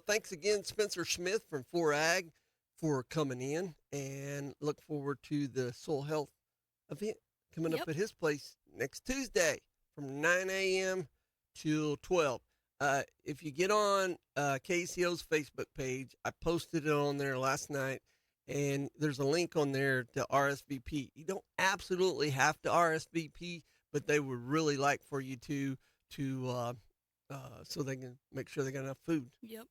Thanks again, Spencer Smith from 4Ag, for coming in, and look forward to the soil health event coming up at his place next Tuesday from 9 a.m. till 12. If you get on KCO's Facebook page, I posted it on there last night, and there's a link on there to RSVP. You don't absolutely have to RSVP, but they would really like for you to so they can make sure they got enough food. Yep.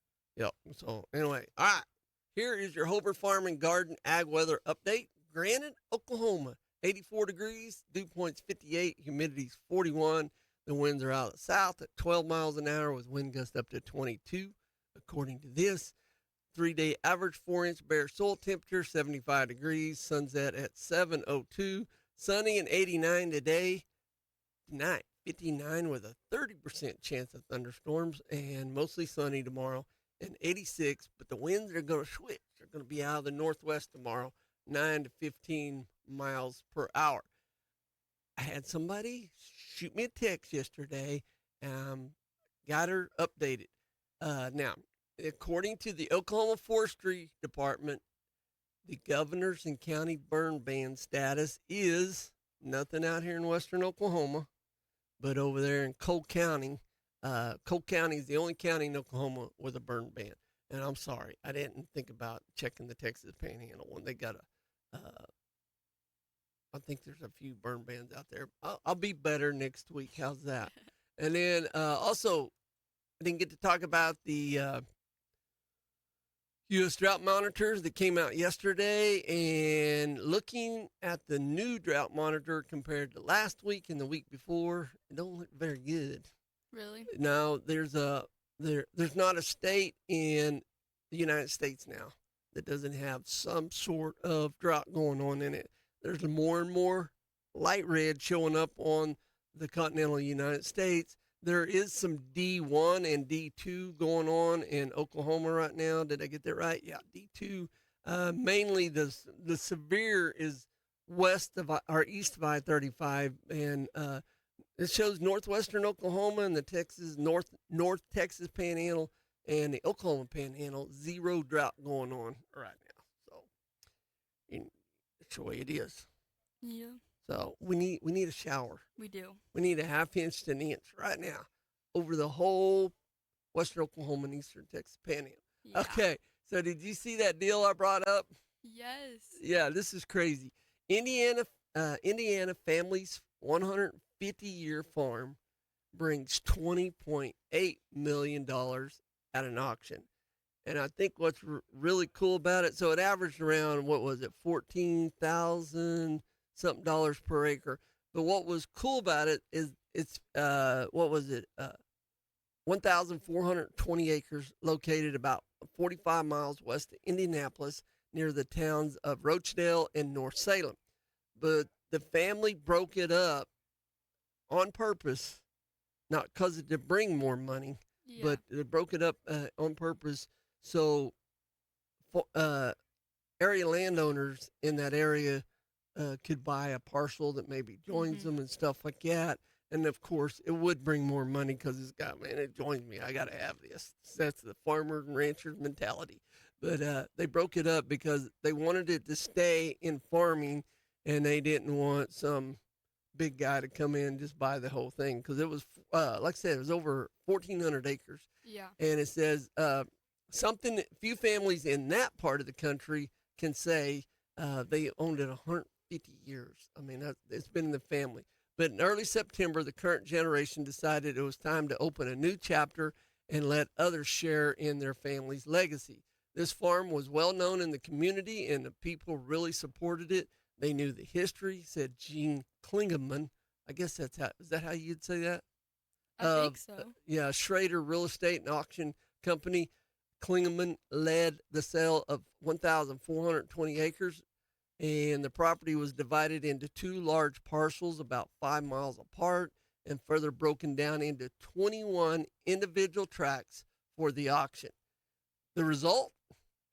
So anyway, all right. Here is your Hobart Farm and Garden Ag Weather Update. Granite, Oklahoma, 84 degrees, dew point's 58, humidity's 41. The winds are out of the south at 12 miles an hour with wind gusts up to 22. According to this, 3-day average 4-inch bare soil temperature, 75 degrees, sunset at 7:02. Sunny and 89 today. Tonight, 59 with a 30% chance of thunderstorms, and mostly sunny tomorrow, and 86. But the winds are going to switch. They're going to be out of the northwest tomorrow, 9 to 15 miles per hour. I had somebody shoot me a text yesterday, got her updated. Now, according to the Oklahoma Forestry Department, the governor's and county burn ban status is nothing out here in western Oklahoma, but over there in Cole County. Cole County is the only county in Oklahoma with a burn ban. And I'm sorry, I didn't think about checking the Texas Panhandle one. They got I think there's a few burn bans out there. I'll be better next week. How's that? And then also, I didn't get to talk about the U.S. drought monitors that came out yesterday, and looking at the new drought monitor compared to last week and the week before, it don't look very good. Really? Now, there's not a state in the United States now that doesn't have some sort of drought going on in it. There's more and more light red showing up on the continental United States. There is some D1 and D2 going on in Oklahoma right now. Did I get that right? Yeah, D2. Mainly the severe is west of or east of I-35, and it shows northwestern Oklahoma and the North Texas Panhandle and the Oklahoma Panhandle. Zero drought going on right now. So it's the way it is. Yeah. So we need a shower. We do. We need a half-inch to an inch right now over the whole western Oklahoma and eastern Texas Panhandle. Yeah. Okay, so did you see that deal I brought up? Yes. Yeah, this is crazy. Indiana family's 150-year farm brings $20.8 million at an auction. And I think what's really cool about it, so it averaged around, what was it, $14,000 something dollars per acre. But what was cool about it is it's 1,420 acres located about 45 miles west of Indianapolis near the towns of Rochdale and North Salem. But the family broke it up on purpose, not because to bring more money, but they broke it up on purpose so area landowners in that area could buy a parcel that maybe joins them and stuff like that. And of course, it would bring more money because this guy, man, it joins me. I got to have this. That's the farmer and rancher's mentality. But they broke it up because they wanted it to stay in farming, and they didn't want some big guy to come in and just buy the whole thing because it was, like I said, it was over 1,400 acres. Yeah. And it says something few families in that part of the country can say they owned it 150 years. I mean, it's been in the family. But in early September, the current generation decided it was time to open a new chapter and let others share in their family's legacy. This farm was well known in the community, and the people really supported it. They knew the history, said Gene Klingeman. I guess is that how you'd say that? I think so. Yeah, Schrader Real Estate and Auction Company. Klingeman led the sale of 1,420 acres, and the property was divided into two large parcels about 5 miles apart and further broken down into 21 individual tracts for the auction. The result?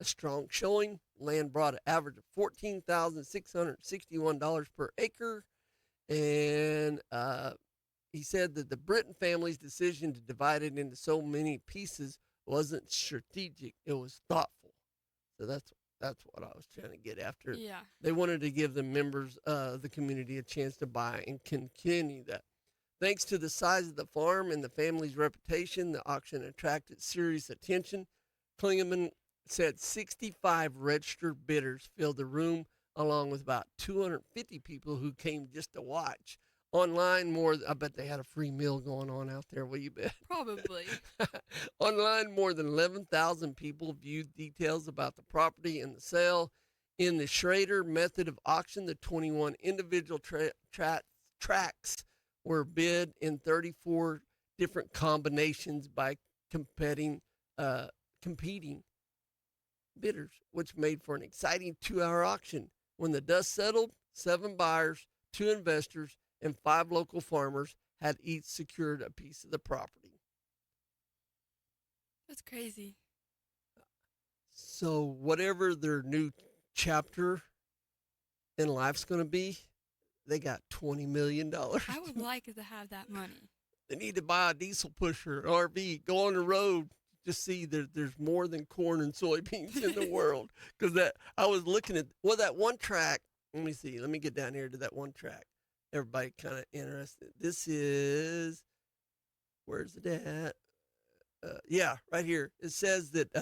A strong showing. Land brought an average of $14,661 per acre. And he said that the Britton family's decision to divide it into so many pieces wasn't strategic. It was thoughtful. So that's what I was trying to get after. Yeah. They wanted to give the members of the community a chance to buy and continue that. Thanks to the size of the farm and the family's reputation, the auction attracted serious attention. Klingeman said 65 registered bidders filled the room, along with about 250 people who came just to watch. Online, I bet they had a free meal going on out there. Will you bet? Probably. Online, more than 11,000 people viewed details about the property and the sale. In the Schrader method of auction, the 21 individual tracts were bid in 34 different combinations by competing bidders, which made for an exciting 2-hour auction. When the dust settled, 7 buyers, 2 investors, and 5 local farmers had each secured a piece of the property. That's crazy. So whatever their new chapter in life's going to be, they got $20 million. I would like to have that money. They need to buy a diesel pusher, RV, go on the road, just see there's more than corn and soybeans in the world. Because I was looking at, that one track, let me get down here to that one track. Everybody kind of interested. This is, where's it at? Yeah, right here. It says that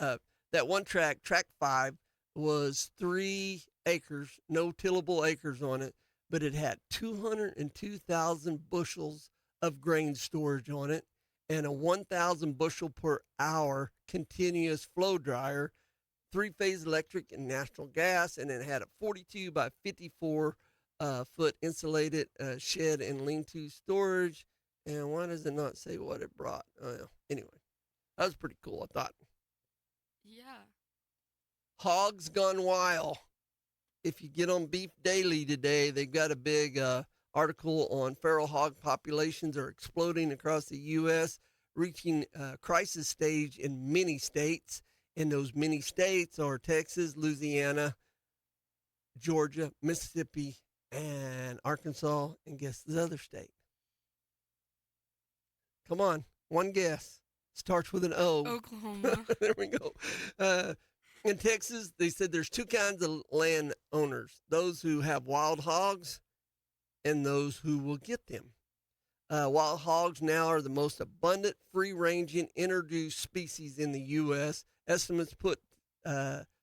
that one track 5, was 3 acres, no tillable acres on it, but it had 202,000 bushels of grain storage on it and a 1,000 bushel per hour continuous flow dryer, 3-phase electric and natural gas, and it had a 42 by 54 foot insulated shed and lean-to storage. And why does it not say what it brought? Anyway, that was pretty cool, I thought. Yeah. Hogs gone wild. If you get on Beef Daily today, they've got a big article on feral hog populations are exploding across the U.S., reaching crisis stage in many states. And those many states are Texas, Louisiana, Georgia, Mississippi, and Arkansas. And guess the other state. Come on, one guess. Starts with an O. Oklahoma. There we go. In Texas, they said there's 2 kinds of land owners, those who have wild hogs and those who will get them. Wild hogs now are the most abundant, free-ranging, introduced species in the U.S. Estimates put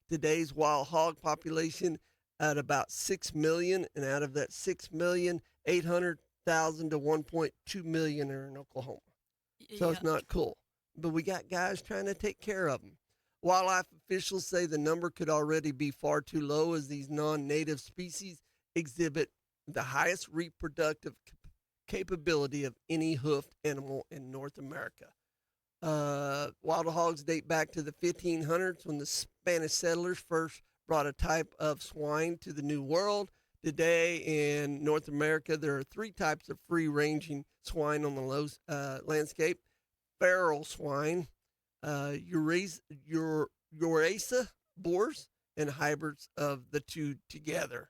today's wild hog population at about 6 million, and out of that 6 million, 800,000 to 1.2 million are in Oklahoma. So it's not cool. But we got guys trying to take care of them. Wildlife officials say the number could already be far too low, as these non-native species exhibit the highest reproductive capability of any hoofed animal in North America. Wild hogs date back to the 1500s when the Spanish settlers first brought a type of swine to the New World. Today in North America, there are 3 types of free-ranging swine on the landscape. Feral swine, Eurasa boars, and hybrids of the two together.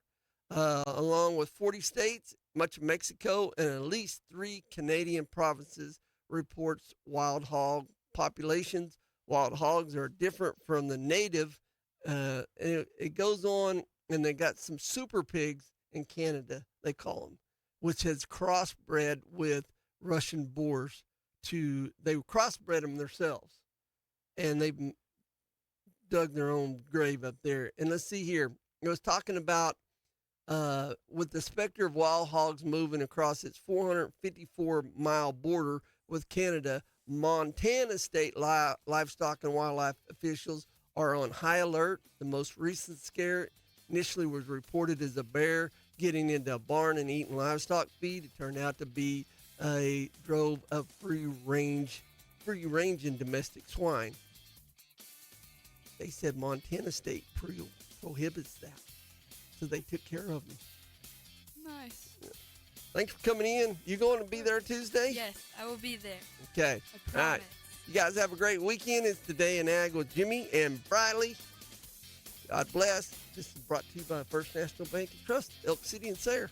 along with 40 states, much of Mexico, and at least 3 Canadian provinces, reports wild hog populations. Wild hogs are different from the native. It goes on, and they got some super pigs in Canada, they call them, which has crossbred with Russian boars. They crossbred them themselves, and they've dug their own grave up there. And let's see here. It was talking about with the specter of wild hogs moving across its 454-mile border with Canada, Montana state livestock and wildlife officials are on high alert. The most recent scare initially was reported as a bear getting into a barn and eating livestock feed. It turned out to be a drove of free-range and domestic swine. They said Montana state prohibits that, so they took care of them. Nice. Thanks for coming in. You going to be there Tuesday? Yes, I will be there. Okay. I All right. You guys have a great weekend. It's Today in Ag with Jimmy and Briley. God bless. This is brought to you by First National Bank and Trust, Elk City and Sayre.